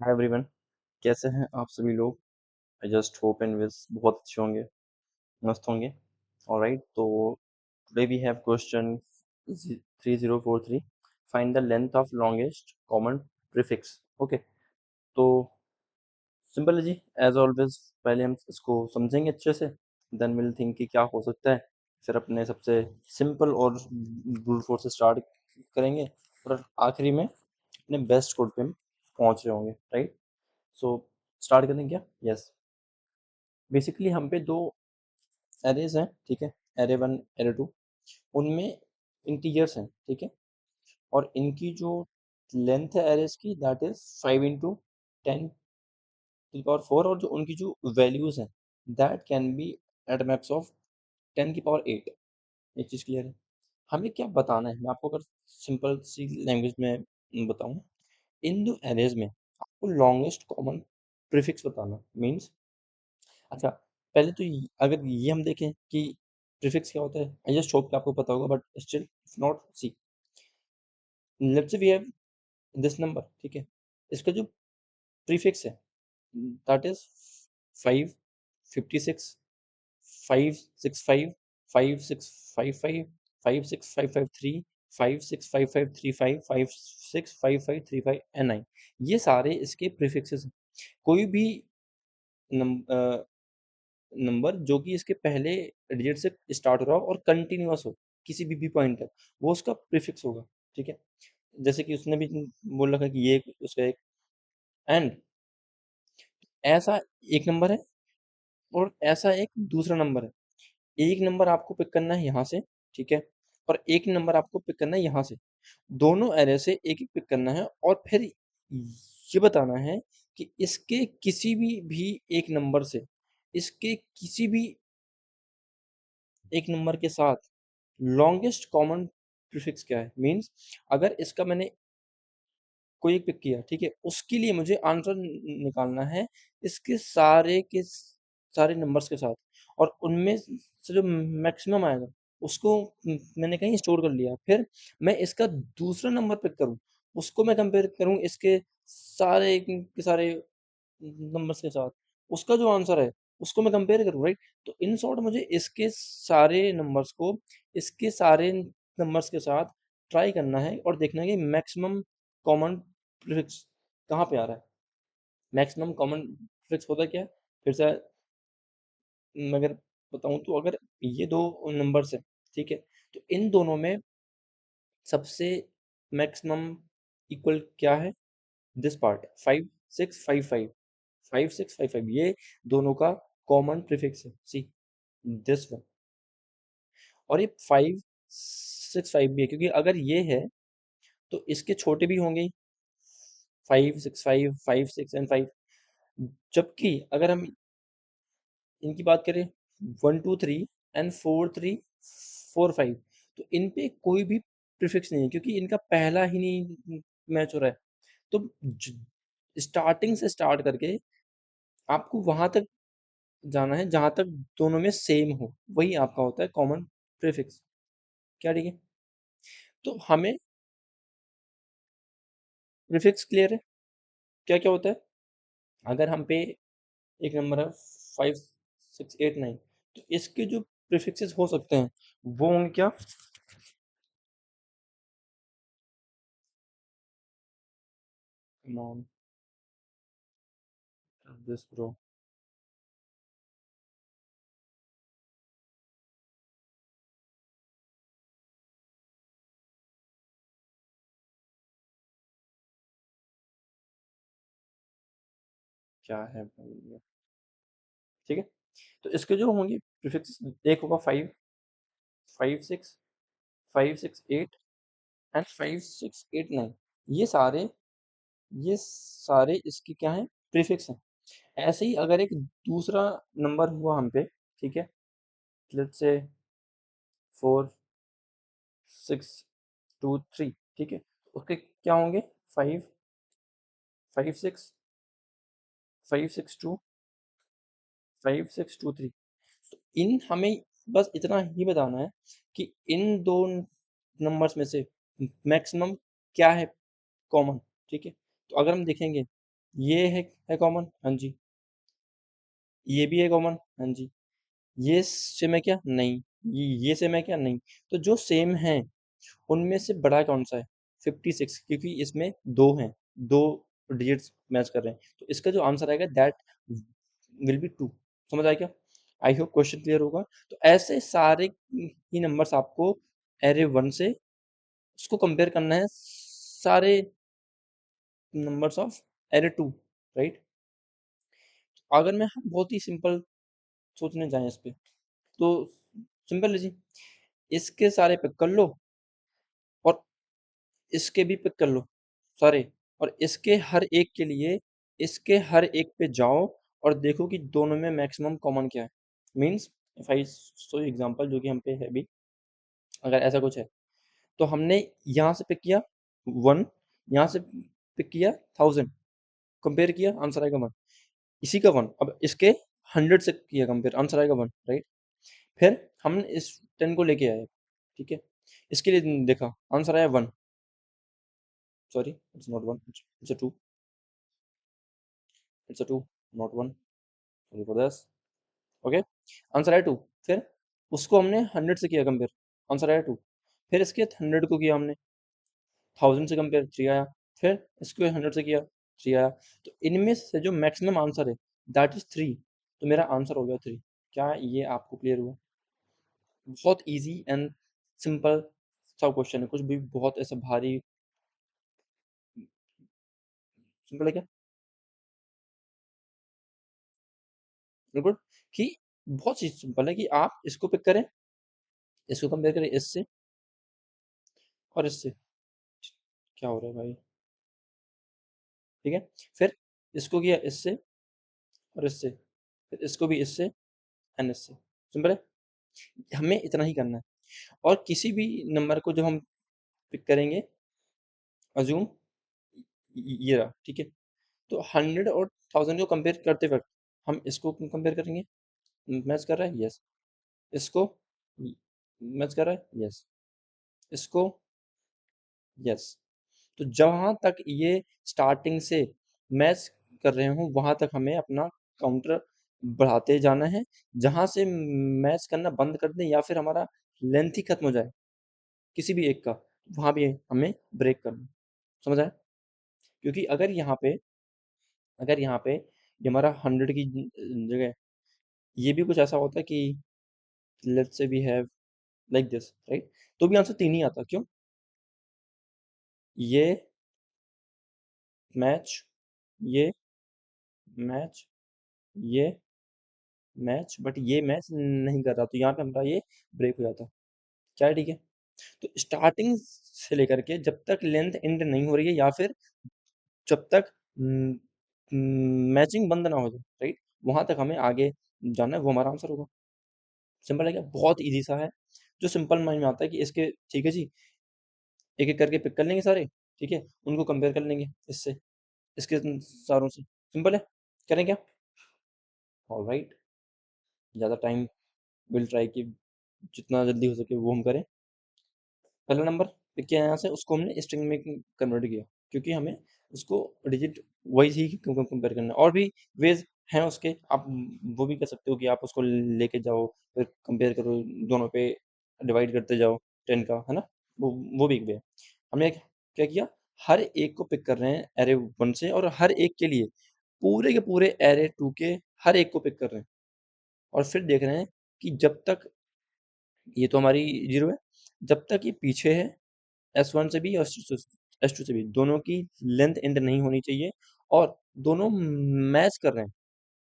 Hi everyone, कैसे हैं आप सभी लोग। I just hope and wish बहुत अच्छे होंगे, मस्त होंगे। ऑलराइट, तो today we have question 3043। Find the length of longest common prefix. Okay, तो सिंपल है जी। एज ऑलवेज पहले हम इसको समझेंगे अच्छे से, देन विल थिंक कि क्या हो सकता है। फिर अपने सबसे सिंपल और ब्रूट फोर्स से स्टार्ट करेंगे और आखिरी में अपने बेस्ट कोड पे हम पहुंच रहे होंगे। राइट, सो स्टार्ट करें क्या? यस, बेसिकली हम पे दो एरेज हैं, ठीक है। Array one, array two. उनमें इंटीजर्स हैं, ठीक है। और इनकी जो लेंथ है एरेज की, that is 5 into 10 to the power 4। और जो उनकी जो वैल्यूज हैं, that can be at max of 10 की पावर 8। एक चीज क्लियर है। हमें क्या बताना है, मैं आपको अगर सिंपल सी लैंग्वेज में बताऊं, इन दो एरेज में आपको लॉन्गेस्ट कॉमन प्रीफिक्स बताना मीन्स। अच्छा, पहले तो अगर ये हम देखें कि प्रीफिक्स क्या होता है, आई जस्ट होप कि आपको पता होगा, but still if not, see let's say we have this number, ठीक है। इसका जो प्रीफिक्स है, दैट इज 556, 565, 5655, 56553, 565535, 565535 एंड 9। ये सारे इसके प्रीफिक्सेस हैं। कोई भी नंबर जो कि इसके पहले डिजिट से स्टार्ट हो रहा हो और कंटिन्यूअस हो किसी भी पॉइंट तक, वो उसका प्रीफिक्स होगा, ठीक है। जैसे कि उसने भी बोल रखा है कि ये उसका एक एंड ऐसा एक नंबर है और ऐसा एक दूसरा नंबर है। एक नंबर आपको पिक करना है यहाँ से, ठीक है, और एक नंबर आपको पिक करना है यहाँ से। दोनों एरे से एक एक पिक करना है और फिर ये बताना है कि इसके किसी भी एक नंबर से, इसके किसी भी एक नंबर के साथ लॉन्गेस्ट कॉमन प्रीफिक्स क्या है। मींस अगर इसका मैंने कोई एक पिक किया, ठीक है, उसके लिए मुझे आंसर निकालना है इसके सारे के सारे नंबर्स के साथ, और उनमें से जो मैक्सिमम आएगा उसको मैंने कहीं स्टोर कर लिया। फिर मैं इसका दूसरा नंबर पिक करूं, उसको मैं कंपेयर करूं इसके सारे के सारे नंबर्स के साथ, उसका जो आंसर है उसको मैं कंपेयर करूँ, राइट। तो इन शॉर्ट मुझे इसके सारे नंबर्स को इसके सारे नंबर्स के साथ ट्राई करना है और देखना है कि मैक्सिमम कॉमन प्रीफिक्स कहाँ पे आ रहा है। मैक्सिमम कॉमन प्रीफिक्स होता क्या है, फिर से मैं अगर बताऊं तो, अगर ये दो नंबर्स है, ठीक है, तो इन दोनों में सबसे मैक्सिमम इक्वल क्या है, दिस पार्ट 5655, 5655, ये दोनों का कॉमन प्रीफिक्स है, सी दिस वन। और ये 565 भी है, क्योंकि अगर ये है तो इसके छोटे भी होंगे ही, 565, 56 एंड 5। जबकि अगर हम इनकी बात करें, 1 2 3 एंड 4 3 4 5, तो इन पे कोई भी प्रीफिक्स नहीं है क्योंकि इनका पहला ही नहीं मैच हो रहा है। तो स्टार्टिंग से स्टार्ट करके आपको वहां तक जाना है जहां तक दोनों में सेम हो, वही आपका होता है कॉमन प्रीफिक्स। क्या, ठीक है। तो हमें प्रीफिक्स क्लियर है क्या क्या होता है। अगर हम पे एक नंबर है 5689, तो इसके जो प्रीफिक्सेस हो सकते हैं वो होंगे क्या। नॉन दिस ब्रो, क्या है भाई ये? ठीक है, तो इसके जो होंगे प्रीफिक्स, एक होगा 5 56 568 एंड 5689। ये सारे ये सारे इसके क्या हैं, प्रीफिक्स हैं। ऐसे ही अगर एक दूसरा नंबर हुआ हम पे, ठीक है, लेट्स से 4623, ठीक है, उसके क्या होंगे, 5 56 562 5623। तो इन हमें बस इतना ही बताना है कि इन दो नंबर्स में से मैक्सिमम क्या है कॉमन, ठीक है। तो अगर हम देखेंगे ये है कॉमन, हाँ जी। ये भी है कॉमन, हाँ जी। ये सेम है क्या? नहीं। ये सेम है क्या? नहीं। तो जो सेम है उनमें से बड़ा कौन सा है? 56, क्योंकि इसमें दो हैं, दो डिजिट्स मैच कर रहे हैं, तो इसका जो आंसर आएगा दैट विल बी 2। समझ आया क्या? आई होप क्वेश्चन क्लियर होगा। तो ऐसे सारे ही नंबर्स आपको एरे वन से उसको कंपेयर करना है सारे numbers of array two, right? अगर मैं बहुत ही सिंपल सोचने जाएं इस पे, तो सिंपल है जी। इसके सारे पिक कर लो और इसके भी पिक कर लो सारे, और इसके हर एक पे जाओ और देखो कि दोनों में मैक्सिमम कॉमन क्या है। Means if I so example जो कि हम पे है भी, अगर ऐसा कुछ है तो हमने यहाँ से पिक किया 1, यहाँ से पिक किया 1000, कंपेयर किया, आंसर आएगा 1। इसी का 1 अब इसके 100 से किया कंपेयर, आंसर आएगा 1, राइट? फिर हमने इस 10 को लेके आए, ठीक है, इसके लिए देखा, आंसर आया 1। Sorry, it's not 1, it's a 2, it's a 2, not 1, sorry for this. Okay, answer आया 2। फिर उसको हमने 100 से किया कंपेयर, आंसर आया 2। फिर इसके 100 को किया हमने 1000 से कंपेयर, 3 आया। फिर इसको 100 से किया, 3 आया। तो इनमें से जो मैक्सिमम आंसर है दैट इज 3, तो मेरा आंसर हो गया 3। क्या ये आपको क्लियर हुआ? बहुत इजी एंड सिंपल सा क्वेश्चन है, कुछ भी बहुत ऐसा भारी, सिंपल है क्या? बिल्कुल, कि बहुत चीज सिंपल है कि आप इसको पिक करें, इसको कंपेयर करें इससे और इससे। क्या हो रहा है भाई? ठीक है, फिर इसको किया इससे और इससे, फिर इसको भी इससे एंड इससे। सिंपल है, हमें इतना ही करना है। और किसी भी नंबर को जब हम पिक करेंगे, अज्यूम ये रहा, ठीक है, तो 100 और 1000 को कंपेयर करते वक्त हम इसको कंपेयर करेंगे, मैच कर रहा है, यस। इसको मैच कर रहा है, यस। इसको, यस। तो जहां तक ये स्टार्टिंग से मैच कर रहे हो वहां तक हमें अपना काउंटर बढ़ाते जाना है। जहां से मैच करना बंद कर दें या फिर हमारा लेंथ ही खत्म हो जाए किसी भी एक का, वहां भी हमें ब्रेक करना। समझ आया? क्योंकि अगर यहाँ पे ये हमारा 100 की जगह ये भी कुछ ऐसा होता है कि let's say we have like this, right? तो भी आंसर 3 ही आता। क्यों? ये मैच, ये मैच, ये मैच, बट ये मैच नहीं कर रहा, तो यहाँ पे हमारा ये ब्रेक हो जाता। क्या है? ठीक है। तो स्टार्टिंग से लेकर के जब तक लेंथ एंड नहीं हो रही है या फिर जब तक मैचिंग बंद ना हो जाए, राइट, वहां तक हमें आगे जाना है, वो हमारा आंसर होगा। सिंपल है क्या? बहुत इजी सा है, जो सिंपल माइंड में आता है कि इसके, ठीक है जी, एक एक करके पिक कर लेंगे सारे, ठीक है, उनको कंपेयर कर लेंगे इससे, इसके सारों से। सिंपल है, करें क्या? ऑलराइट, ज़्यादा टाइम विल ट्राई कि जितना जल्दी हो सके वो हम करें। पहला नंबर पिक किया यहाँ से, उसको हमने स्ट्रिंग में कन्वर्ट किया, क्योंकि हमें उसको डिजिट वाइज ही कंपेयर करना है। और भी वेज हैं उसके, आप वो भी कर सकते हो कि आप उसको लेके जाओ, फिर कंपेयर करो, दोनों पे डिवाइड करते जाओ 10 का, है ना? वो भी एक वे है। हमने क्या किया, हर एक को पिक कर रहे हैं एरे वन से, और हर एक के लिए पूरे के पूरे एरे टू के हर एक को पिक कर रहे हैं, और फिर देख रहे हैं कि जब तक ये तो हमारी जीरो है, जब तक ये पीछे है एस वन से भी और एस टू से भी, दोनों की लेंथ एंड नहीं होनी चाहिए, और दोनों मैच कर रहे हैं,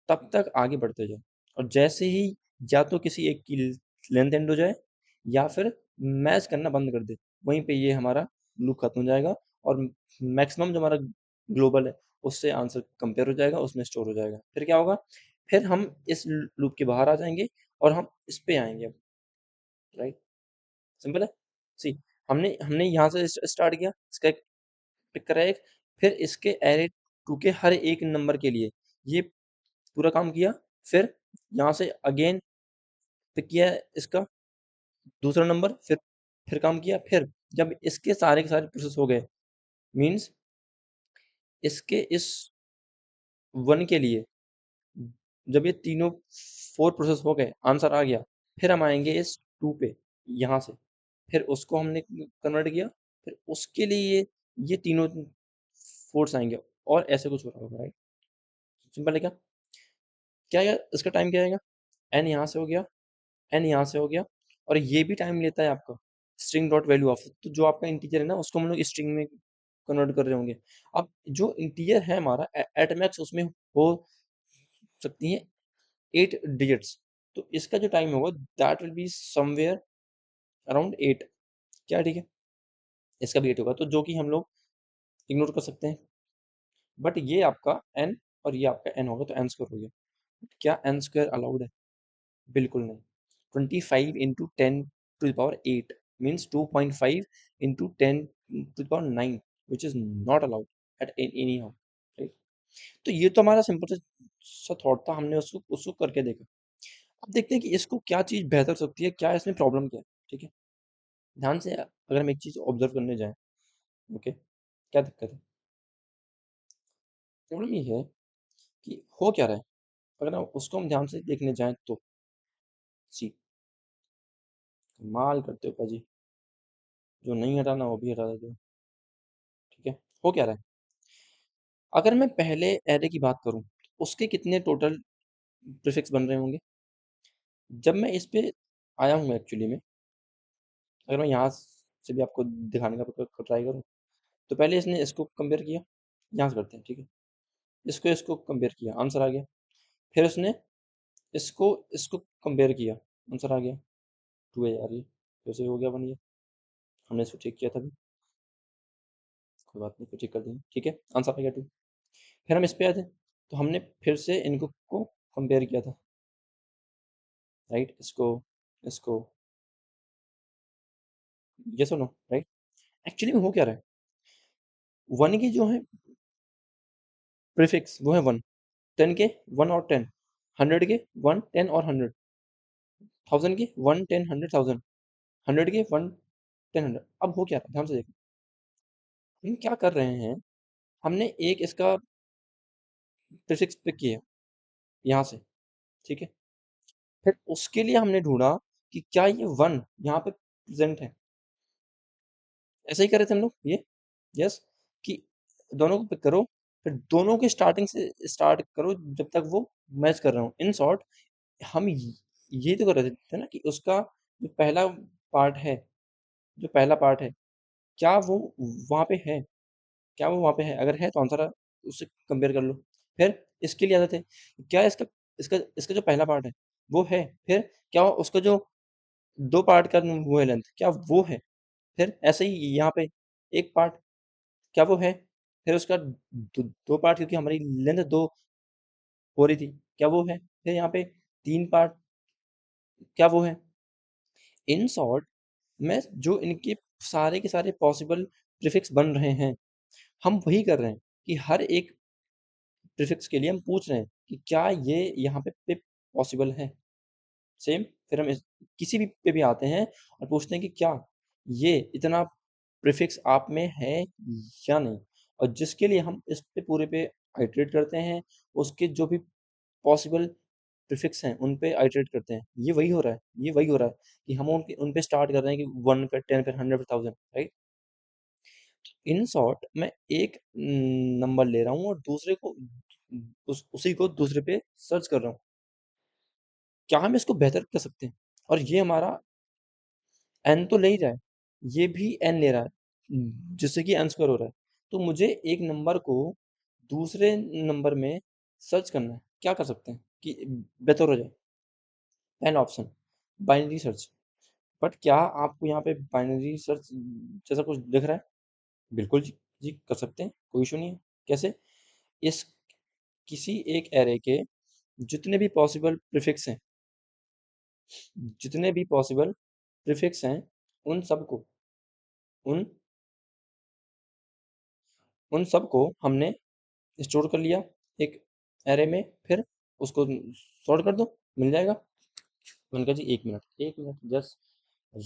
तब तक आगे बढ़ते जाओ। और जैसे ही या तो किसी एक की लेंथ एंड हो जाए या फिर मैच करना बंद कर दे, वहीं पे ये हमारा लूप खत्म हो जाएगा, और मैक्सिमम जो हमारा ग्लोबल है उससे आंसर कंपेयर हो जाएगा, उसमें स्टोर हो जाएगा। फिर क्या होगा? फिर हम इस लूप के बाहर आ जाएंगे और हम इस पे आएंगे अब, राइट? सिंपल है। सी, हमने हमने यहाँ से स्टार्ट किया, इसका एक पिक करा एक, फिर इसके एरे टू के हर एक नंबर के लिए ये पूरा काम किया, फिर यहाँ से अगेन पिक किया इसका दूसरा नंबर, फिर काम किया, फिर जब इसके सारे के सारे प्रोसेस हो गए, मीन्स इसके इस 1 के लिए जब ये तीनों 4 प्रोसेस हो गए, आंसर आ गया, फिर हम आएँगे इस 2 पे, यहाँ से। फिर उसको हमने कन्वर्ट किया, फिर उसके लिए ये तीनों 4s आएँगे और ऐसे कुछ हो रहा होगा, राइट? सिंपल है क्या? क्या आएगा इसका टाइम क्या आएगा? n यहाँ से हो गया, n यहाँ से हो गया और ये भी टाइम लेता है आपका स्ट्रिंग डॉट वैल्यू ऑफ। तो जो आपका इंटीजर है ना उसको हम लोग स्ट्रिंग में कन्वर्ट कर रहे होंगे। अब जो इंटीजर है हमारा एट मैक्स उसमें हो सकती है 8 डिजिट्स। तो इसका जो टाइम होगा that will be somewhere around 8। क्या ठीक है? इसका भी 8 होगा तो जो कि हम लोग इग्नोर कर सकते हैं। बट ये आपका n और ये आपका n होगा तो n स्क्वायर हो गया। क्या n स्क्वायर अलाउड है? बिल्कुल नहीं। 25 into 10 to the power 8 means 2.5 into 10 to the power 9 which is not allowed at anyhow, right? तो ये तो हमारा सिंपल सा थॉट था, हमने उसको उसको करके देखा। अब देखते हैं कि इसको क्या चीज़ बेहतर हो सकती है, क्या इसमें प्रॉब्लम क्या है, ठीक है? ध्यान से अगर हम एक चीज़ ऑब्जर्व करने जाएँ, ओके? क्या दिक्कत है? प्रॉब्लम ये है कि हो क्या रहा है? अगर हम उसको हम ध्यान से देखने जाएँ तो सी कमाल करते हो पाजी, जो नहीं हटाना वो भी हटा देते हो, ठीक है? हो क्या रहा है? अगर मैं पहले एरे की बात करूँ, उसके कितने टोटल प्रीफिक्स बन रहे होंगे? जब मैं इस पे आया हूँ एक्चुअली में, अगर मैं यहाँ से भी आपको दिखाने का ट्राई करूँ, तो पहले इसने इसको कंपेयर किया, यहाँ से करते हैं, ठीक है? इसको कंपेयर किया, आंसर आ गया। फिर उसने इसको इसको कंपेयर किया, आंसर आ गया। 2 है यार ये, फिर से हो गया 1 ये। हमने इसको ठीक किया था अभी, कोई बात नहीं, फिर ठीक कर देंगे, ठीक है? आंसर आ गया 2। फिर हम इस पे आए थे, तो हमने फिर से इनको को कंपेयर किया था, राइट? इसको येस और नो, राइट? एक्चुअली में हो क्या रहा है? 1 की जो है प्रीफिक्स वो है 1, 10 के 1 और 10, 100 के 1, 10 और 100, 1000 के 1, 10, 100, 1000, 100 के 1, 10, 100। अब हो क्या रहा है? ध्यान से देखो। हम क्या कर रहे हैं? हमने एक इसका प्रीफिक्स पिक किया यहाँ से, ठीक है? फिर उसके लिए हमने ढूँढा कि क्या ये 1 यहाँ पे प्रेज़ेंट है। ऐसा ही कर रहे थे हम लोग ये, यस, कि दोनों को पिक करो, फिर दोनों के स्टार्टिंग से स्टार्ट करो जब तक वो मैच कर रहे हों। इन शॉर्ट हम ये तो कर रहे थे ना कि उसका जो पहला पार्ट है, जो पहला पार्ट है, क्या वो वहाँ पे है? क्या वो वहाँ पे है? अगर है तो आंसर उससे कंपेयर कर लो। फिर इसके लिए आते थे, क्या इसका इसका इसका जो पहला पार्ट है, वो है? फिर क्या उसका जो 2 पार्ट का वो है लेंथ, क्या वो है? फिर ऐसे ही यहाँ पे 1 पार्ट, क्या वो है? फिर उसका 2 पार्ट क्योंकि हमारी लेंथ 2 हो रही थी, क्या वो है? फिर यहाँ पे 3 पार्ट, क्या वो है? इन शॉर्ट मैं जो इनके सारे के सारे पॉसिबल प्रीफिक्स बन रहे हैं, हम वही कर रहे हैं कि हर एक प्रीफिक्स के लिए हम पूछ रहे हैं कि क्या ये यहाँ पे पॉसिबल है? सेम फिर हम किसी भी पे भी आते हैं और पूछते हैं कि क्या ये इतना प्रीफिक्स आप में है या नहीं, और जिसके लिए हम इस पे पूरे पे आइटरेट करते हैं, उसके जो भी पॉसिबल प्रीफिक्स हैं उन पे आइटरेट करते हैं। ये वही हो रहा है, ये वही हो रहा है कि हम उन पे स्टार्ट कर रहे हैं कि 1 फिर 10 फिर 100 फिर 1000, राइट? इन शॉर्ट मैं एक नंबर ले रहा हूँ और दूसरे को उसी को दूसरे पे सर्च कर रहा हूँ। क्या हम इसको बेहतर कर सकते हैं? और ये हमारा n तो ले ही रहा है, ये भी n ले रहा है, जिससे कि n स्क्वायर हो रहा है। तो मुझे एक नंबर को दूसरे नंबर में सर्च करना है। क्या कर सकते हैं कि बेहतर हो जाए? पहला ऑप्शन बाइनरी सर्च। बट क्या आपको यहाँ पे बाइनरी सर्च जैसा कुछ दिख रहा है? बिल्कुल जी, जी कर सकते हैं, कोई इशू नहीं है। कैसे? इस किसी एक एरे के जितने भी पॉसिबल प्रीफिक्स हैं, जितने भी पॉसिबल प्रीफिक्स हैं, उन सबको उन उन सबको हमने स्टोर कर लिया एक एरे में, फिर उसको सॉर्ट कर दो, मिल जाएगा। मैंने कहा जी 1 मिनट जस्ट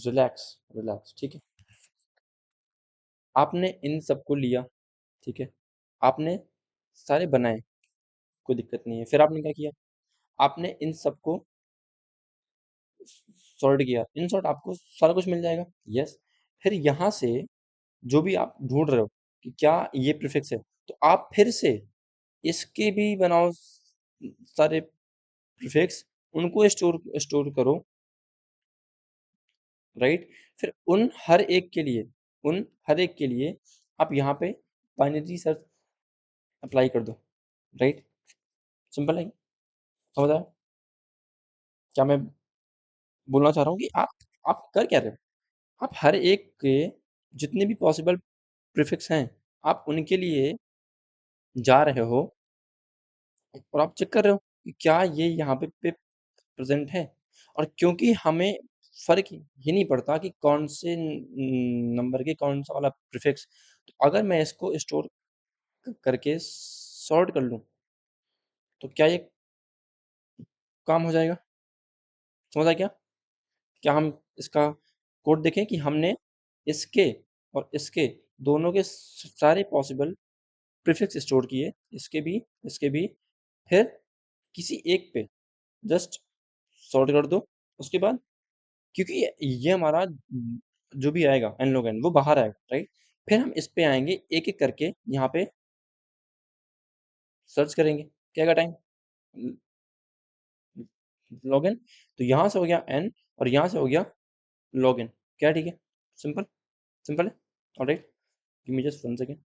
रिलैक्स, रिलैक्स, ठीक है? आपने इन सबको लिया, ठीक है? आपने सारे बनाए, कोई दिक्कत नहीं है। फिर आपने क्या किया? आपने इन सबको सॉर्ट किया, इन शॉर्ट आपको सारा कुछ मिल जाएगा। यस। फिर यहाँ से जो भी आप ढूंढ रहे हो कि क्या ये प्रीफिक्स है, तो आप फिर से इसके भी बनाओ सारे प्रीफिक्स, उनको स्टोर स्टोर करो, राइट। फिर उन हर एक के लिए आप यहाँ पे बाइनरी सर्च अप्लाई कर दो, राइट। सिंपल है, समझ आया क्या मैं बोलना चाह रहा हूँ? कि आप कर क्या रहे हो? आप हर एक के जितने भी पॉसिबल प्रीफिक्स हैं, आप उनके लिए जा रहे हो और आप चेक कर रहे हो कि क्या ये यहाँ पे प्रेजेंट है। और क्योंकि हमें फ़र्क ये नहीं पड़ता कि कौन से नंबर के कौन सा वाला प्रीफिक्स, तो अगर मैं इसको स्टोर करके सॉर्ट कर लूँ, तो क्या ये काम हो जाएगा? समझ आया क्या? क्या हम इसका कोड देखें कि हमने इसके और इसके दोनों के सारे पॉसिबल प्रीफिक्स स्टोर किए, इसके भी, फिर किसी एक पे जस्ट सॉर्ट कर दो। उसके बाद क्योंकि ये हमारा जो भी आएगा एन log n वो बाहर आएगा, राइट। फिर हम इस पे आएंगे एक एक करके, यहाँ पे सर्च करेंगे क्या का टाइम log n, तो यहाँ से हो गया n और यहाँ से हो गया log n। क्या ठीक है? सिंपल, सिंपल है। Alright, give me just 1 second,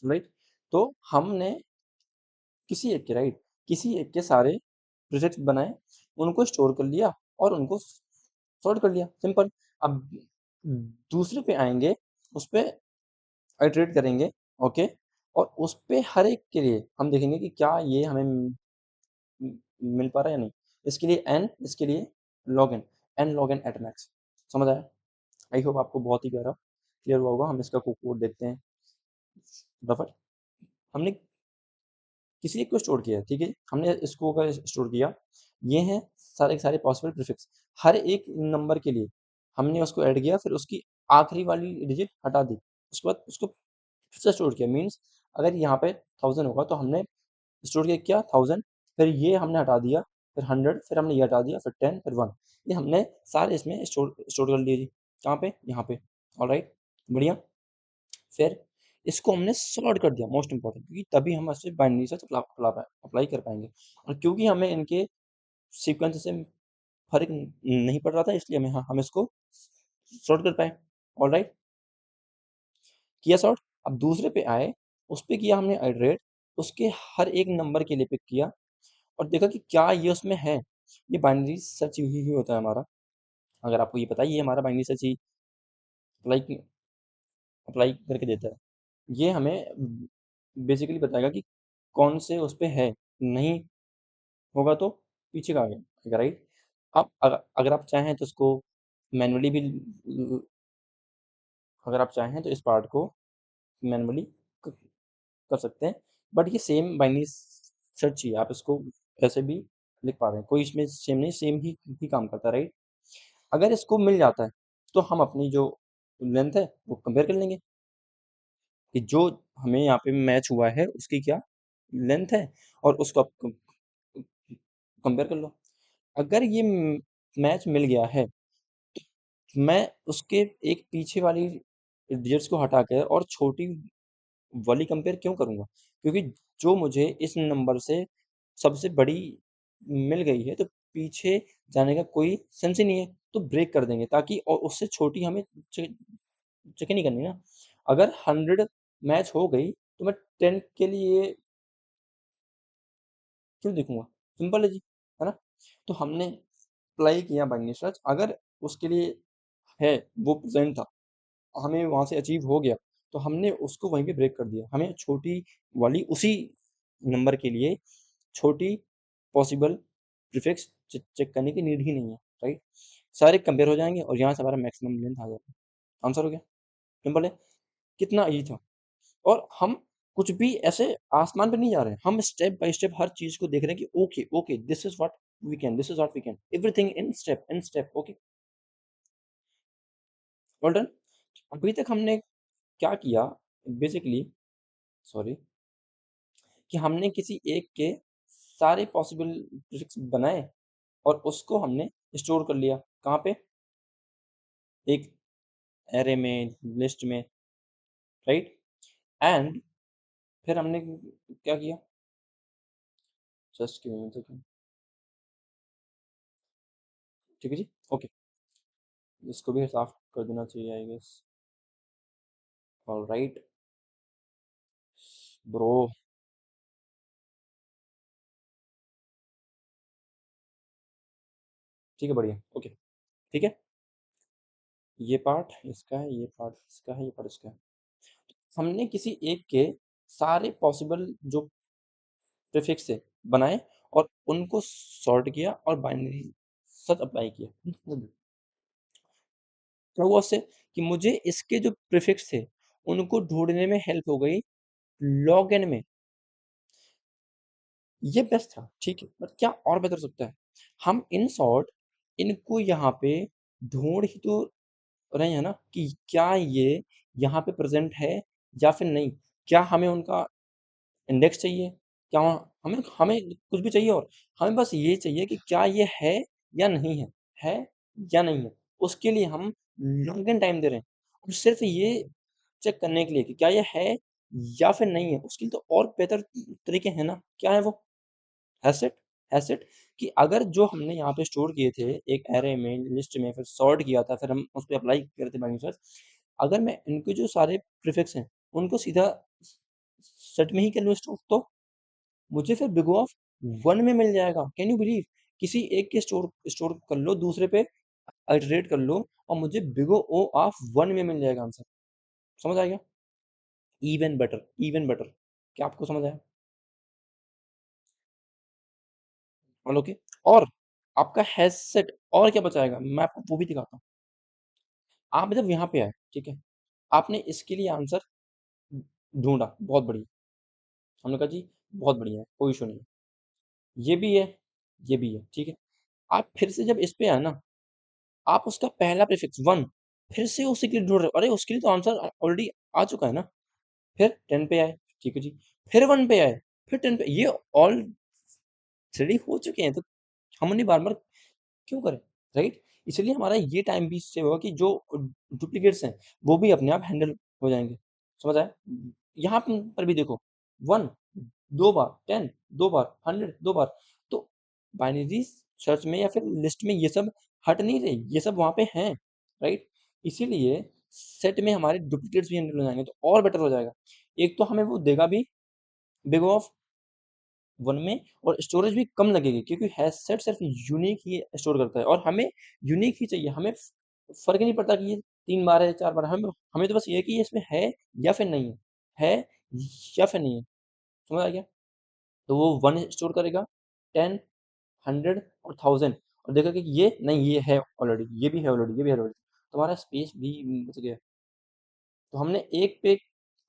right. तो हमने किसी एक के, राइट, किसी एक के सारे प्रोजेक्ट्स बनाए, उनको स्टोर कर लिया और उनको सॉर्ट कर लिया, सिंपल। अब दूसरे पे आएंगे, उस पे आइटरेट करेंगे, ओके। और उस पे हर एक के लिए हम देखेंगे कि क्या ये हमें मिल पा रहा है या नहीं। इसके लिए एन, इसके लिए log n log n at max. समझ आया? आई होप आपको बहुत ही प्यारा क्लियर हुआ होगा। हम इसका कोड देखते हैं फटाफट। हमने किसी एक को स्टोर किया है, ठीक है। हमने इसको अगर स्टोर किया, ये हैं सारे के सारे पॉसिबल प्रीफिक्स। हर एक नंबर के लिए हमने उसको ऐड किया, फिर उसकी आखिरी वाली डिजिट हटा दी, उसके बाद उसको फिर से स्टोर किया। मीन्स अगर यहाँ पे 1000 होगा तो हमने स्टोर किया क्या 1000, फिर ये हमने हटा दिया, फिर 100, फिर हमने ये हटा दिया, फिर 10, फिर 1। ये हमने सारे इसमें स्टोर स्टोर कर लिए जी। कहाँ पे? यहाँ पे। ऑलराइट, बढ़िया। फिर इसको हमने सॉर्ट कर दिया, मोस्ट इंपॉर्टेंट, क्योंकि तभी हम इससे बाइनरी सर्च अप्लाई कर पाएंगे। और क्योंकि हमें इनके सीक्वेंस से फर्क नहीं पड़ रहा था, इसलिए हम इसको सॉर्ट कर पाए। ऑलराइट, किया सॉर्ट। अब दूसरे पे आए, उस पे किया हमने आइटरेट, उसके हर एक नंबर के लिए पिक किया और देखा कि क्या ये उसमें है। ये बाइनरी सर्च ही होता है हमारा। अगर आपको ये पता है, ये हमारा बाइनरी सर्च ही अप्लाई अप्लाई करके देता है। ये हमें बेसिकली बताएगा कि कौन से उस पे है। नहीं होगा तो पीछे का आ गया, राइट। अब अगर आप चाहें तो इसको मैनुअली भी अगर आप चाहें तो इस पार्ट को मैनुअली कर सकते हैं। बट ये सेम बाइनरी सर्च ही है, आप इसको ऐसे भी लिख पा रहे हैं, कोई इसमें सेम नहीं, सेम ही काम करता है, राइट। अगर इसको मिल जाता है तो हम अपनी जो लेंथ है वो कंपेयर कर लेंगे कि जो हमें यहाँ पे मैच हुआ है उसकी क्या लेंथ है, और उसको आप कंपेयर कर लो। अगर ये मैच मिल गया है, मैं उसके एक पीछे वाली डिजिट्स को हटाकर और छोटी वाली कंपेयर क्यों करूँगा? क्योंकि जो मुझे इस नंबर से सबसे बड़ी मिल गई है, तो पीछे जाने का कोई सेंस ही नहीं है। तो ब्रेक कर देंगे, ताकि और उससे छोटी हमें चेक ही नहीं करनी ना। अगर 100 मैच हो गई तो मैं 10 के लिए क्यों देखूंगा? सिंपल है जी, है ना। तो हमने अप्लाई किया बाइनरी सर्च, अगर उसके लिए है, वो प्रेजेंट था, हमें वहां से अचीव हो गया, तो हमने उसको वहीं पे ब्रेक कर दिया। हमें छोटी वाली उसी नंबर के लिए छोटी पॉसिबल प्रीफिक्स चेक करने की नीड ही नहीं है, राइट। सारे कंपेयर हो जाएंगे और यहाँ से हमारा मैक्सिमम लेंथ आ जाएगा। आंसर हो गया, सिंपल है। कितना ईजी था। और हम कुछ भी ऐसे आसमान पे नहीं जा रहे हैं, हम स्टेप बाय स्टेप हर चीज को देख रहे हैं कि okay okay, this is what we can, this is what we can, everything in step, okay, all done. अभी तक हमने क्या किया बेसिकली, सॉरी, कि हमने किसी एक के सारे पॉसिबल प्रीफिक्स बनाए और उसको हमने स्टोर कर लिया। कहाँ पे? एक एरे में, लिस्ट में, राइट? एंड फिर हमने क्या किया? Just give me a second. ठीक है जी, ओके। इसको भी साफ कर देना चाहिए आई गेस। Alright bro. ठीक है, बढ़िया, ओके। ठीक है, ये पार्ट इसका है, ये पार्ट इसका है, ये पार्ट इसका है। हमने किसी एक के सारे पॉसिबल जो प्रीफिक्स है बनाए और उनको सॉर्ट किया और बाइनरी सर्च अप्लाई किया। क्या हुआ उससे? कि मुझे इसके जो प्रीफिक्स थे उनको ढूंढने में हेल्प हो गई लॉग एन में। ये बेस्ट था, ठीक है, बट क्या और बेहतर हो सकता है? हम इन शॉर्ट इनको यहाँ पे ढूंढ ही तो रहे हैं ना कि क्या ये यहाँ पे प्रेजेंट है या फिर नहीं। क्या हमें उनका इंडेक्स चाहिए? क्या हमें हमें कुछ भी चाहिए? और हमें बस ये चाहिए कि क्या ये या नहीं है है या नहीं है। उसके लिए हम लॉगिन टाइम दे रहे हैं और सिर्फ ये चेक करने के लिए कि क्या ये है या फिर नहीं है। उसके लिए तो और बेहतर तरीके हैं ना। क्या है वो? एसेट। एसेट कि अगर जो हमने यहाँ पे स्टोर किए थे एक एरे में, लिस्ट में, फिर सॉर्ट किया था, फिर हम उस पे अप्लाई कर रहे थे बाइनरी सर्च। अगर मैं इनके जो सारे प्रीफिक्स हैं उनको सीधा सेट में ही कर लूँ स्टोर, तो मुझे फिर बिग ऑफ वन में मिल जाएगा। Can you believe? किसी एक के स्टोर स्टोर कर लो, दूसरे पे इटरेट कर लो और मुझे बिग ओ ऑफ वन में मिल जाएगा आंसर। समझ आ गया? Even better, even better. क्या आपको समझ आया? और ओके। और आपका हैश सेट और क्या बचाएगा मैं आपको वो भी दिखाता हूँ। आप जब यहाँ पे आए, ठीक है, आपने इसके लिए आंसर ढूंढा, बहुत बढ़िया। हमने कहा जी बहुत बढ़िया है, कोई इशू नहीं है। ये भी है, ये भी है, ठीक है। आप फिर से जब इस पे आए ना, आप उसका पहला प्रीफिक्स वन फिर से उसी के लिए ढूंढ रहे हो। अरे उसके लिए तो आंसर ऑलरेडी आ चुका है ना। फिर 10 पे आए, ठीक है जी। फिर 1 पे आए, फिर 10 पे। ये ऑलरेडी हो चुके हैं, तो हमने बार-बार क्यों करें, राइट? इसलिए हमारा ये टाइम भी सेव होगा कि जो डुप्लीकेट्स हैं, वो भी अपने आप हैंडल हो जाएँगे। समझ आया? यहाँ पर भी देखो 1 2 बार, 10 2 बार, 100 2 बार। तो बाइनरी सर्च में या फिर लिस्ट में ये सब हट नहीं रही, ये सब वहाँ पे हैं, राइट? इसीलिए सेट में हमारे डुप्लीकेट्स भी हैंडल हो जाएँगे, तो और बेटर हो जाएगा। एक तो हमें वो देगा भी बिग O ऑफ 1 में और स्टोरेज भी कम लगेगी, क्योंकि हैशसेट सिर्फ यूनिक ही स्टोर करता है और हमें यूनिक ही चाहिए। हमें फ़र्क ही नहीं पड़ता कि ये 3 बार है, 4 बार है। हमें हमें तो बस ये है कि ये इसमें है या फिर नहीं है। है या फिर नहीं है। समझ आ गया? तो वो 1 स्टोर करेगा, 10, 100 और 1000 और देखेगा कि ये नहीं, ये है ऑलरेडी, ये भी है ऑलरेडी, ये भी है ऑलरेडी। तुम्हारा स्पेस भी बच गया। तो हमने एक पे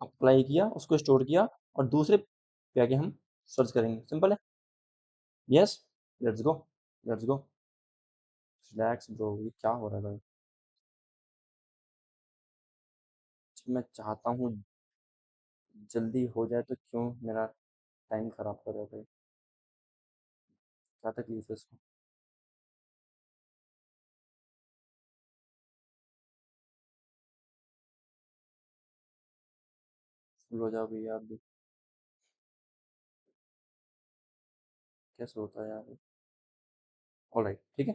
अप्लाई किया, उसको स्टोर किया और दूसरे पे आके हम सर्च करेंगे। सिंपल है। Yes, let's go, let's go. Relax bro, ये क्या हो रहा है भाई? मैं चाहता हूँ जल्दी हो जाए, तो क्यों मेरा टाइम खराब कर रहे हो भाई? क्या तकलीफ है इसको? फुल हो जाओ भैया आप भी। कैसे होता है यार? ऑलराइट, ठीक है।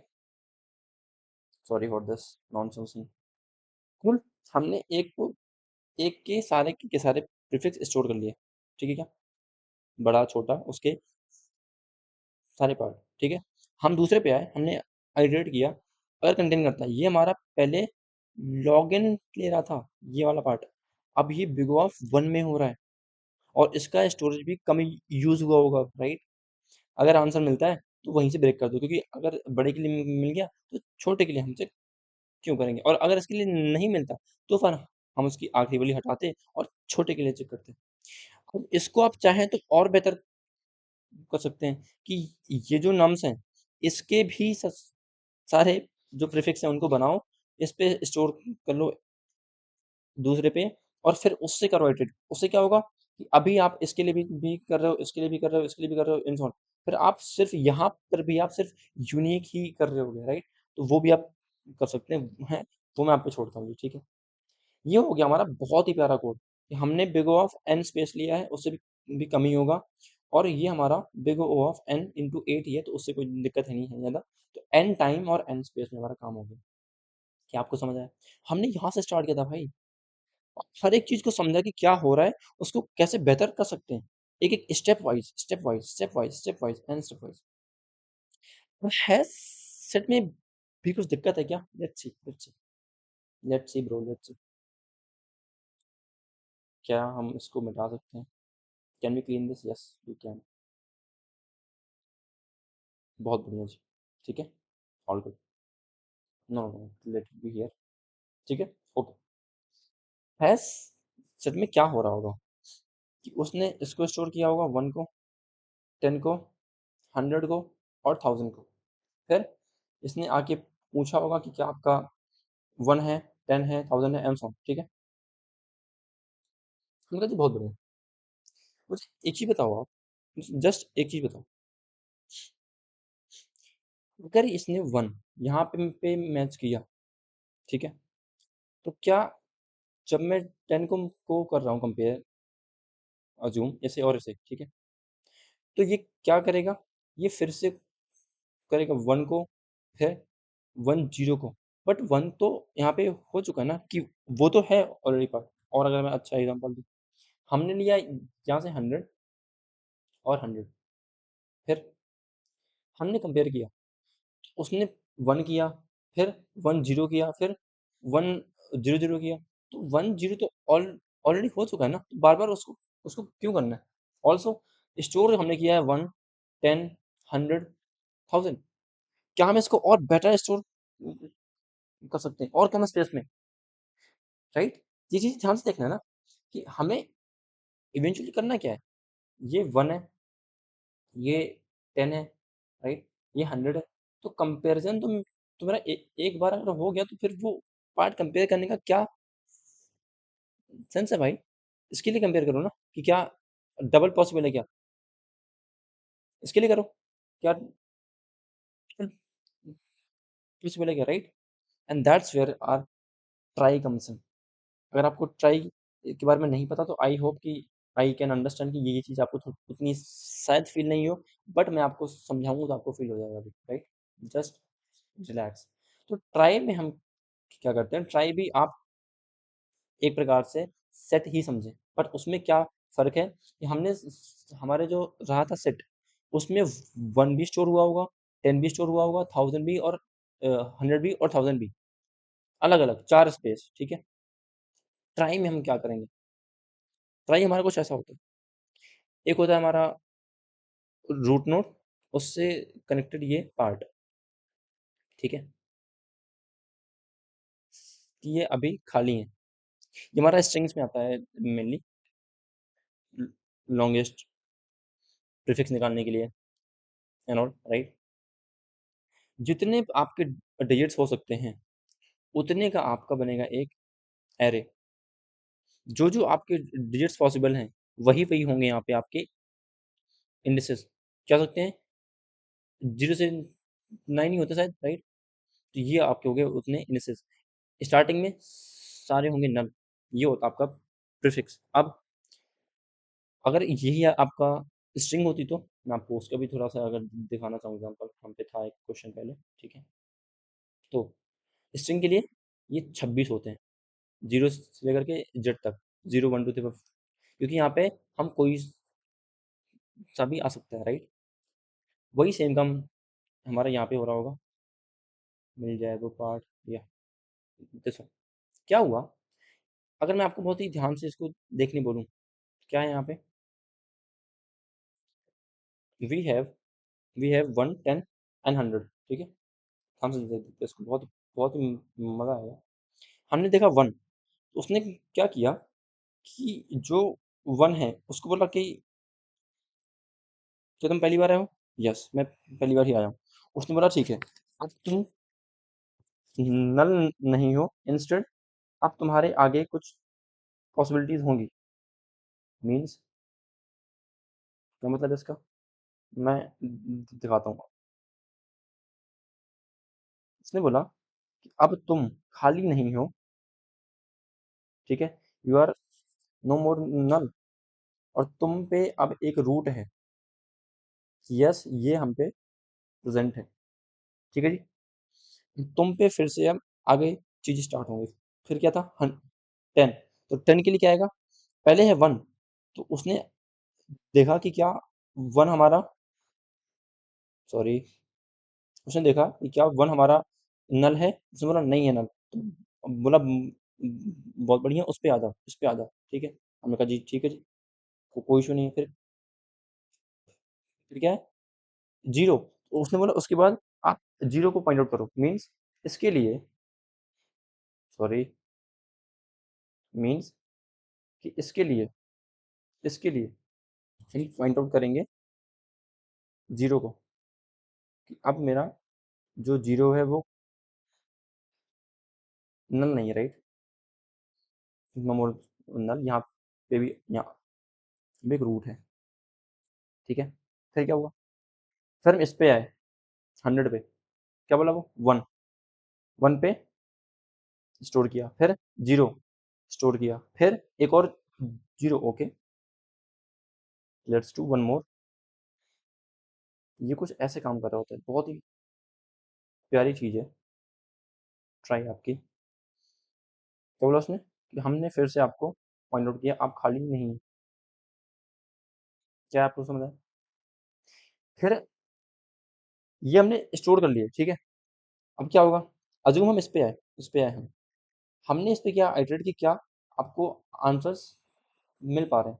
Sorry for this nonsense. Cool. हमने एक के सारे प्रीफिक्स स्टोर कर लिए। ठीक है क्या? बड़ा छोटा उसके सारे पार्ट, ठीक है। हम दूसरे पे आए, हमने आइटरेट किया, अगर कंटेन करता है, ये हमारा पहले लॉगिन ले रहा था, ये वाला पार्ट। अब ये बिग ऑफ वन में हो रहा है और इसका स्टोरेज भी कम यूज हुआ होगा, राइट? अगर आंसर मिलता है तो वहीं से ब्रेक कर दो, क्योंकि अगर बड़े के लिए मिल गया तो छोटे के लिए हमसे क्यों करेंगे, और अगर इसके लिए नहीं मिलता तो फिर हम उसकी आखिरी वाली हटाते और छोटे के लिए चेक करते। अब इसको आप चाहें तो और बेहतर कर सकते हैं कि ये जो नम्स हैं इसके भी सारे जो प्रीफिक्स हैं उनको बनाओ, इस पे स्टोर कर लो दूसरे पे और फिर उससे करो एडिट। उससे क्या होगा? कि अभी आप इसके लिए भी कर रहे हो, इसके लिए भी कर रहे हो, इसके लिए भी कर रहे हो, इन सो ऑन। फिर आप सिर्फ यहाँ पर भी आप सिर्फ यूनिक ही कर रहे होगे, राइट? तो वो भी आप कर सकते हैं, वो मैं आप पे छोड़ता हूँ, ठीक है? ये हो गया हमारा बहुत ही प्यारा कोड कि हमने big O of n space लिया है, उससे भी कम ही होगा, और ये हमारा big O of n into 8 ही है, तो उससे कोई दिक्कत है नहीं है ज़्यादा। तो n टाइम और n स्पेस में हमारा काम हो गया। क्या आपको समझ आया? हमने यहाँ से स्टार्ट किया था भाई, हर एक चीज़ को समझा कि क्या हो रहा है, उसको कैसे बेहतर कर सकते हैं। एक-एक step wise, step wise, step wise, step wise and step wise. है सेट में भी कुछ दिक्कत है क्या? Let's see, let's see, let's see bro, let's see. क्या हम इसको मिटा सकते हैं? Can we clean this? Yes, we can. बहुत बढ़िया जी। ठीक है? All good. No, no, let it be here. ठीक है? ओके। हैश सेट में क्या हो रहा होगा कि उसने इसको स्टोर किया होगा 1 को, 10 को, 100 को और 1000 को। फिर इसने आके पूछा होगा कि क्या आपका 1 है, 10 है, 1000 है एंड सो ऑन, ठीक है? हमने कहा जी बहुत बढ़िया। मुझे एक चीज़ बताओ आप, जस्ट एक चीज़ बताओ, अगर इसने 1 यहाँ पे मैच किया, ठीक है? तो क्या जब मैं 10 को कर रहा हूँ कंपेयर, अज़्यूम ऐसे और ऐसे, ठीक है? तो ये क्या करेगा? ये फिर से करेगा 1 को, फिर 1 0 को। बट 1 तो यहाँ पे हो चुका है ना कि वो तो है ऑलरेडी पार्ट। और अगर मैं अच्छा एग्ज़ाम्पल दूँ, हमने लिया यहाँ से 100 और 100, फिर हमने कंपेयर किया, उसने 1 किया, फिर 1 0 किया, फिर 1 0 0 किया, तो 1 0 तो ऑलरेडी हो चुका है ना, तो बार-बार उसको उसको क्यों करना है? ऑल्सो स्टोर हमने किया है 1, 10, 100, 1000, क्या हम इसको और बेटर स्टोर कर सकते हैं और कम स्पेस में, राइट? ये चीज़ ध्यान से देखना है ना कि हमें इवेंचुअली करना क्या है? ये 1 है, ये 10 है, राइट? ये 100 है, तो कंपैरिज़न तुम्हारा एक बार अगर हो गया तो फिर वो पार्ट कंपेयर करने का क्या सेंस है भाई? इसके लिए कंपेयर करो ना कि क्या डबल पॉसिबल है क्या? इसके लिए करो, क्या पॉसिबल है क्या, right? And that's where our trie comes in. अगर आपको ट्राई के बारे में नहीं पता तो आई होप कि आई कैन अंडरस्टैंड कि ये चीज़ आपको उतनी शायद फील नहीं हो, बट मैं आपको समझाऊंगा तो आपको फील हो जाएगा अभी, राइट? Just relax. तो ट्राई में हम क्या करते हैं, ट्राई भी आप एक प्रकार से सेट ही समझें, बट उसमें क्या फ़र्क है कि हमने हमारे जो रहा था सेट, उसमें 1 भी स्टोर हुआ होगा, 10 भी स्टोर हुआ होगा, 1000 भी और 100 भी और 1000 भी, अलग-अलग 4 स्पेस, ठीक है? ट्राई में हम क्या करेंगे, ट्राई हमारा कुछ ऐसा होता है, एक होता है हमारा रूट नोड, उससे कनेक्टेड ये पार्ट, ठीक है? ये अभी खाली है। ये हमारा स्ट्रिंग्स में आता है मेनली, लॉन्गेस्ट प्रीफिक्स निकालने के लिए एंड ऑल, राइट? जितने आपके डिजिट्स हो सकते हैं, उतने का आपका बनेगा एक एरे। जो-जो आपके डिजिट्स पॉसिबल हैं, वही-वही होंगे यहाँ पे आपके इंडिसेस। क्या हो सकते हैं? 0 से 9 ही होते हैं शायद, राइट? तो ये आपके हो गए उतने इंडिसेस। स्टार्टिंग में सारे होंगे नल, ये होता है आपका प्रीफिक्स। अब अगर यही आपका स्ट्रिंग होती तो मैं आपको उसका भी थोड़ा-सा अगर दिखाना चाहूँ एग्ज़ाम्पल, हम पे था एक क्वेश्चन पहले, ठीक है? तो स्ट्रिंग के लिए ये 26 होते हैं, 0 से लेकर के जेड तक, 0, 1, 2, 3, 4, क्योंकि यहाँ पे हम कोई सा भी आ सकता है, राइट? वही सेम काम हमारा यहाँ पे हो रहा होगा, मिल जाए वो पार्ट या देखो क्या हुआ, अगर मैं आपको बहुत ही ध्यान से इसको देखने बोलूँ, क्या है यहाँ पे? We have we have 1, 10 and 100, ठीक है? ध्यान से देखते हैं इसको, बहुत ही मज़ा आएगा। हमने देखा 1, उसने क्या किया कि जो 1 है, उसको बोला कि क्या तुम पहली बार आए हो? यस, मैं पहली बार ही आया हूँ। उसने बोला ठीक है, अब तुम नल नहीं हो, इंस्टेड अब तुम्हारे आगे कुछ पॉसिबिलिटीज़ होंगी। मीन्स क्या मतलब है इसका? मैं दिखाता हूँ। इसने बोला कि अब तुम खाली नहीं हो, ठीक है? यू आर नो मोर नल, और तुम पे अब एक रूट है। यस, ये हम पे प्रेजेंट है, ठीक है जी। तुम पे फिर से अब आगे चीज स्टार्ट होंगी। फिर क्या था? 10। तो 10 के लिए क्या आएगा? पहले है 1, तो उसने देखा कि क्या 1 हमारा, सॉरी, उसने देखा कि क्या 1 हमारा नल है। उसने बोला नहीं है नल, तो बोला बहुत बढ़िया, उस पे आ जाओ, इस पे आ जाओ, ठीक है। हमने कहा जी ठीक है जी, कोई इशू नहीं है। फिर क्या है? 0। तो उसने बोला उसके बाद आप 0 को फाइंड आउट करो, मीन्स इसके लिए, सॉरी, मीन्स कि इसके लिए हम फाइंड आउट करेंगे 0 को, कि अब मेरा जो 0 है वो नल नहीं है, राइट? नो मोर नल, यहाँ पे भी, यहाँ पे एक रूट है, ठीक है। फिर क्या हुआ? फिर हम इस पे आए 100 पे, क्या बोला वो? 1, 1 पे स्टोर किया, फिर 0 स्टोर किया, फिर एक और 0। Okay, let's do one more. ये कुछ ऐसे काम कर रहा होता है, बहुत ही प्यारी चीज़ है, ट्राई आपकी। क्या बोला उसने? कि हमने फिर से आपको पॉइंट आउट किया, आप खाली नहीं हैं। क्या आपको समझ आया? फिर ये हमने स्टोर कर लिया, ठीक है। अब क्या होगा? अज़्यूम हम इस पे आए हमने इस पे क्या आइटरेट की, क्या आपको आंसर्स मिल पा रहे हैं।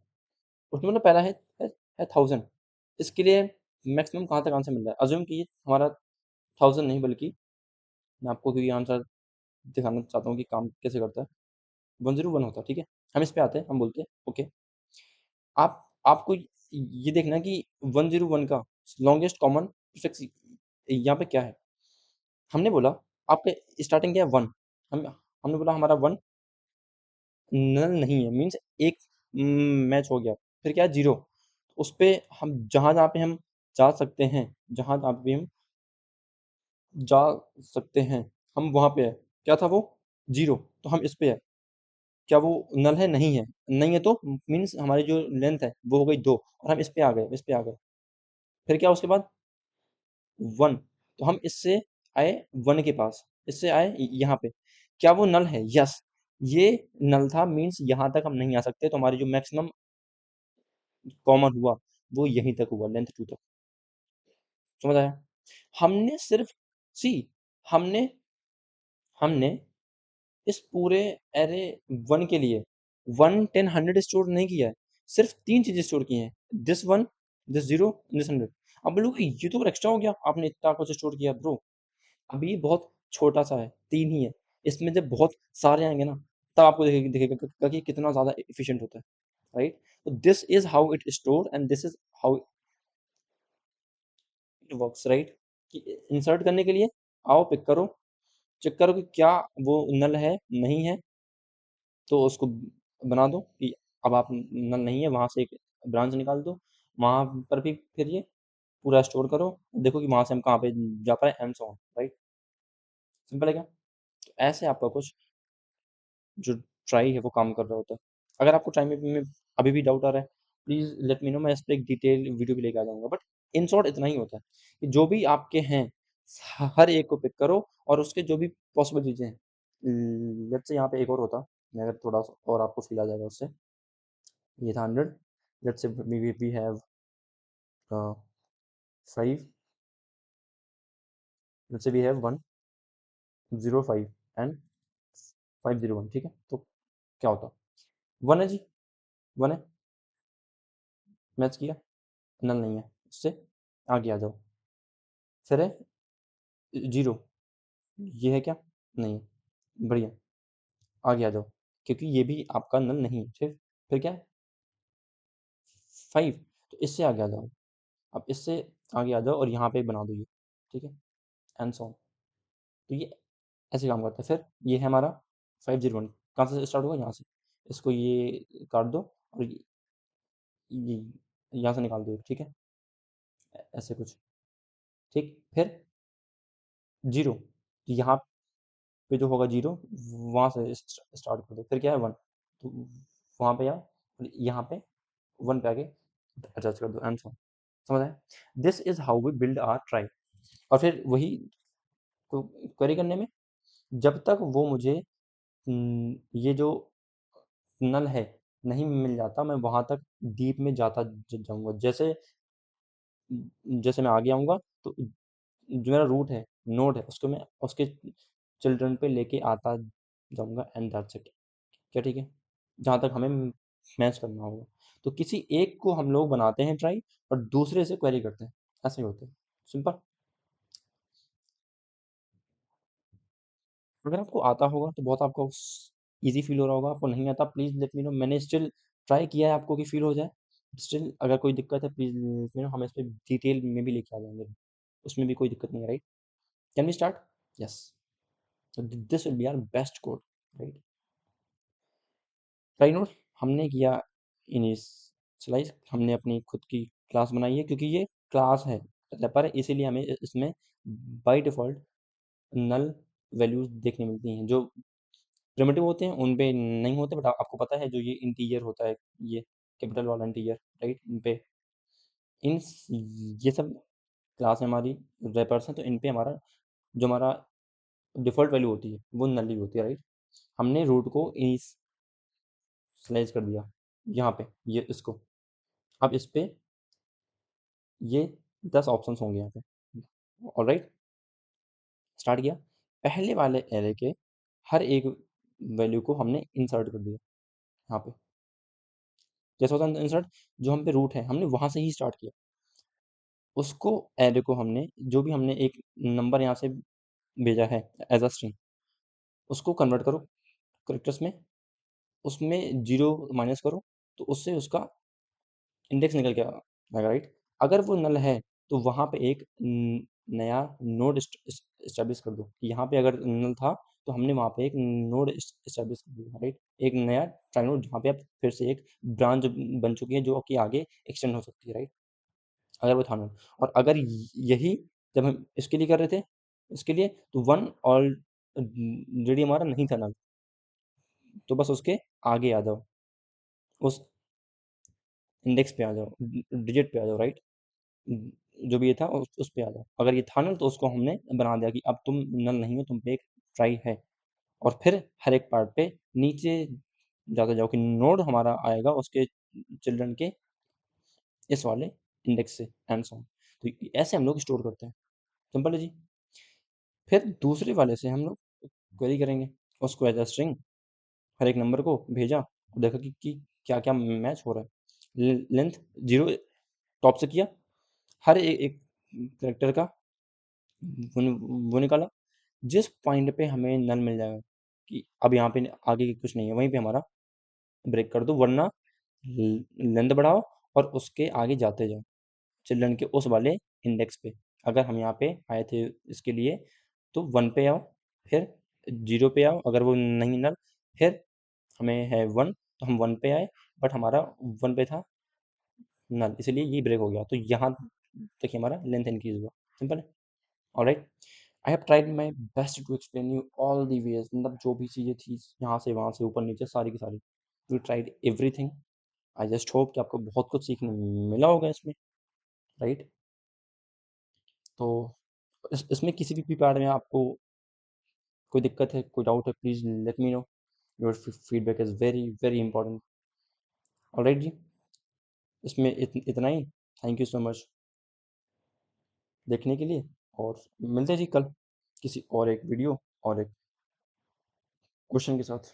उसमें मतलब पहला है 1000। इसके लिए मैक्सिमम कहाँ तक आंसर मिल रहा है? अज़्यूम कीजिए हमारा 1000 नहीं, बल्कि मैं आपको क्योंकि आंसर दिखाना चाहता हूँ कि काम कैसे करता है। 101 होता है, ठीक है। हम इस पे आते हैं, हम बोलते हैं ओके, आपको ये देखना है कि 101 का लॉन्गेस्ट कॉमन प्रीफिक्स यहाँ पे क्या है। हमने बोला आपका स्टार्टिंग क्या है? 1। हमने बोला हमारा 1 नल नहीं है, मीन्स एक मैच हो गया। फिर क्या है? 0। उस पे हम जहाँ-जहाँ पे हम जा सकते हैं, जहाँ-जहाँ पे हम जा सकते हैं, हम वहाँ पे है। क्या था वो? 0। तो हम इस पे है। क्या वो नल है? नहीं है। नहीं है तो मीन्स हमारी जो लेंथ है वो हो गई 2, और हम इस पे आ गए। फिर क्या उसके बाद? 1। तो हम इससे आए 1 के पास, इससे आए यहाँ पे। क्या वो नल है? यस, ये नल था, मीन्स यहाँ तक हम नहीं आ सकते, तो हमारी जो मैक्सिमम कॉमन हुआ वो यहीं तक हुआ, लेंथ 2 तक। समझ आया? हमने सिर्फ सी हमने हमने इस पूरे एरे 1 के लिए 1, 10, 100 स्टोर नहीं किया है। सिर्फ 3 चीज़ें स्टोर की हैं। This 1, this 0, this 100। अब बोलोगे ये तो एक्स्ट्रा हो गया, आपने इतना कुछ स्टोर किया ब्रो। अभी ये बहुत छोटा-सा है, 3 ही है। इसमें जब बहुत सारे आएँगे ना, तब आपको दिखेगा कि कितना ज़्यादा एफिशिएंट होता है, राइट? तो this is how it store and this is how it works, right? कि इंसर्ट करने के लिए आओ, पिक करो, चेक करो कि क्या वो नल है, नहीं है, तो उसको बना दो कि अब आप नल नहीं है, वहाँ से एक ब्रांच निकाल दो, वहाँ पर भी फिर ये पूरा स्टोर करो, देखो कि वहाँ से हम कहाँ पे जा पाए, and so on, right? Simple है क्या? तो ऐसे आपका कुछ जो ट्राई है वो काम कर रहा होता है। अगर आपको ट्राई में अभी भी डाउट आ रहा है, प्लीज़ लेट मी नो, मैं इस पे एक डिटेल वीडियो भी लेके आ जाऊँगा। बट इन शॉर्ट इतना ही होता है कि जो भी आपके हैं, हर एक को पिक करो, और उसके जो भी पॉसिबल चीज़ें हैं, लेट्स से यहाँ पे एक और होता, मैं अगर थोड़ा-सा और आपको फ़ील आ जाएगा उससे। ये था 100, let's say we have 5, let's say we have 105 and 501, ठीक है? तो क्या होता? 1 है जी, 1 है, मैच किया, नल नहीं है, उससे आगे आ जाओ। फिर है 0, ये है क्या? नहीं, बढ़िया, आगे आ जाओ, क्योंकि ये भी आपका नल नहीं है। फिर क्या है? 5, तो इससे आगे आ जाओ। अब इससे आगे आ जाओ और यहाँ पे बना दो ये, ठीक है? And so on. तो ये ऐसे काम करता है। फिर ये है हमारा 501, कहाँ से स्टार्ट होगा? यहाँ से। इसको ये काट दो, और ये यहाँ से निकाल दो, ठीक है? ऐसे कुछ, ठीक? फिर 0, यहाँ पे जो होगा 0, वहाँ से स्टार्ट कर दो। फिर क्या है 1, तो वहाँ पे आओ और यहाँ पे 1 पे आके अटैच कर दो, एंड सो ऑन। समझ आया? This is how we build our trie. और फिर वही को क्वेरी करने में जब तक वो मुझे ये जो नल है नहीं मिल जाता, मैं वहाँ तक डीप में जाता जाऊँगा। जैसे जैसे मैं आगे आऊँगा तो जो मेरा रूट है, नोड है, उसको मैं उसके चिल्ड्रन पे लेके आता जाऊँगा, एंड दैट्स इट। क्या ठीक है? जहाँ तक हमें मैच करना होगा। तो किसी एक को हम लोग बनाते हैं ट्राई और दूसरे से क्वेरी करते हैं। ऐसे ही होता है। सिंपल। अगर आपको आता होगा तो बहुत आपको ईज़ी फ़ील हो रहा होगा। आपको नहीं आता, प्लीज़ लेट मी नो। मैंने स्टिल ट्राई किया है आपको कि फ़ील हो जाए। स्टिल अगर कोई दिक्कत है, प्लीज़ लेट मी नो। हम इस पे डिटेल में भी लेके आ जाएँगे। उसमें भी कोई दिक्कत नहीं है, right? Can we start? Yes. So this will be our best code, right? Trie node हमने किया इनिशियलाइज, हमने अपनी खुद की क्लास बनाई है क्योंकि ये क्लास है रैपर है, इसीलिए हमें इसमें बाय डिफ़ॉल्ट नल वैल्यूज़ देखने मिलती हैं। जो प्रिमिटिव होते हैं उन पे नहीं होते, बट आपको पता है जो ये इंटीजर होता है, ये कैपिटल वाला इंटीजर, राइट? इन पे इन ये सब क्लास है हमारी, रैपर्स हैं, तो इन पे हमारा जो हमारा डिफ़ॉल्ट वैल्यू होती है वो नल ही होती है, राइट? हमने रूट को इनिशियलाइज़ कर दिया यहाँ पे, ये इसको। अब इस पे ये 10 ऑप्शंस होंगे यहाँ पे। ऑलराइट, स्टार्ट किया। पहले वाले एरे के हर एक वैल्यू को हमने इंसर्ट कर दिया यहाँ पे। जैसे होता है इंसर्ट, जो हम पे रूट है हमने वहाँ से ही स्टार्ट किया। उसको एरे को हमने जो भी हमने एक नंबर यहाँ से भेजा है एज अ स्ट्रिंग, उसको कन्वर्ट करो कैरेक्टर्स में, उसमें 0 माइनस करो, तो उससे उसका इंडेक्स निकल के आएगा, राइट? अगर वो नल है तो वहाँ पे एक नया नोड एस्टेब्लिश कर दो कि यहाँ पे अगर नल था तो हमने वहाँ पे एक नोड एस्टेब्लिश कर दिया, राइट? एक नया ट्राई नोड जहाँ पे अब फिर से एक ब्रांच बन चुकी है जो कि आगे एक्सटेंड हो सकती है, राइट? अगर वो था नल। और अगर यही जब हम इसके लिए कर रहे थे, इसके लिए तो वन ऑलरेडी हमारा नहीं था नल, तो बस उसके आगे आ जाओ, उस इंडेक्स पे आ जाओ, डिजिट पे आ जाओ, राइट? जो भी ये था उस पे आ जाओ। अगर ये था नल तो उसको हमने बना दिया कि अब तुम नल नहीं हो, तुम पे एक ट्राई है। और फिर हर एक पार्ट पे नीचे जाते जाओ कि नोड हमारा आएगा उसके चिल्ड्रन के इस वाले इंडेक्स से, एंड सो ऑन। तो ऐसे हम लोग स्टोर करते हैं। सिंपल है जी। फिर दूसरे वाले से हम लोग क्वेरी करेंगे, उसको एज अ स्ट्रिंग हर एक नंबर को भेजा और देखा कि क्या क्या मैच हो रहा है। लेंथ 0 टॉप से किया, हर एक करेक्टर का वो निकाला। जिस पॉइंट पे हमें नल मिल जाएगा कि अब यहाँ पे आगे कुछ नहीं है, वहीं पे हमारा ब्रेक कर दो, वरना लेंथ बढ़ाओ और उसके आगे जाते जाओ चिल्ड्रन के उस वाले इंडेक्स पे। अगर हम यहाँ पे आए थे इसके लिए तो 1 पे आओ, फिर 0 पे आओ, अगर वो नहीं नल, फिर हमें है 1 तो हम 1 पे आए, बट हमारा 1 पे था नल, इसलिए ये ब्रेक हो गया। तो यहाँ तक ही हमारा लेंथ इंक्रीज हुआ। सिंपल है। Alright, I have tried my best to explain you all the ways, मतलब जो भी चीज़ें थी यहाँ से वहाँ से ऊपर नीचे सारी की सारी, we tried everything. I just hope कि आपको बहुत कुछ सीखने मिला होगा इसमें, राइट? तो इसमें किसी भी पार्ट में आपको कोई दिक्कत है, कोई डाउट है, please let me know. Your feedback is very very important. Alright जी, इसमें इतना ही। थैंक यू सो मच देखने के लिए, और मिलते हैं जी कल किसी और एक वीडियो और एक क्वेश्चन के साथ।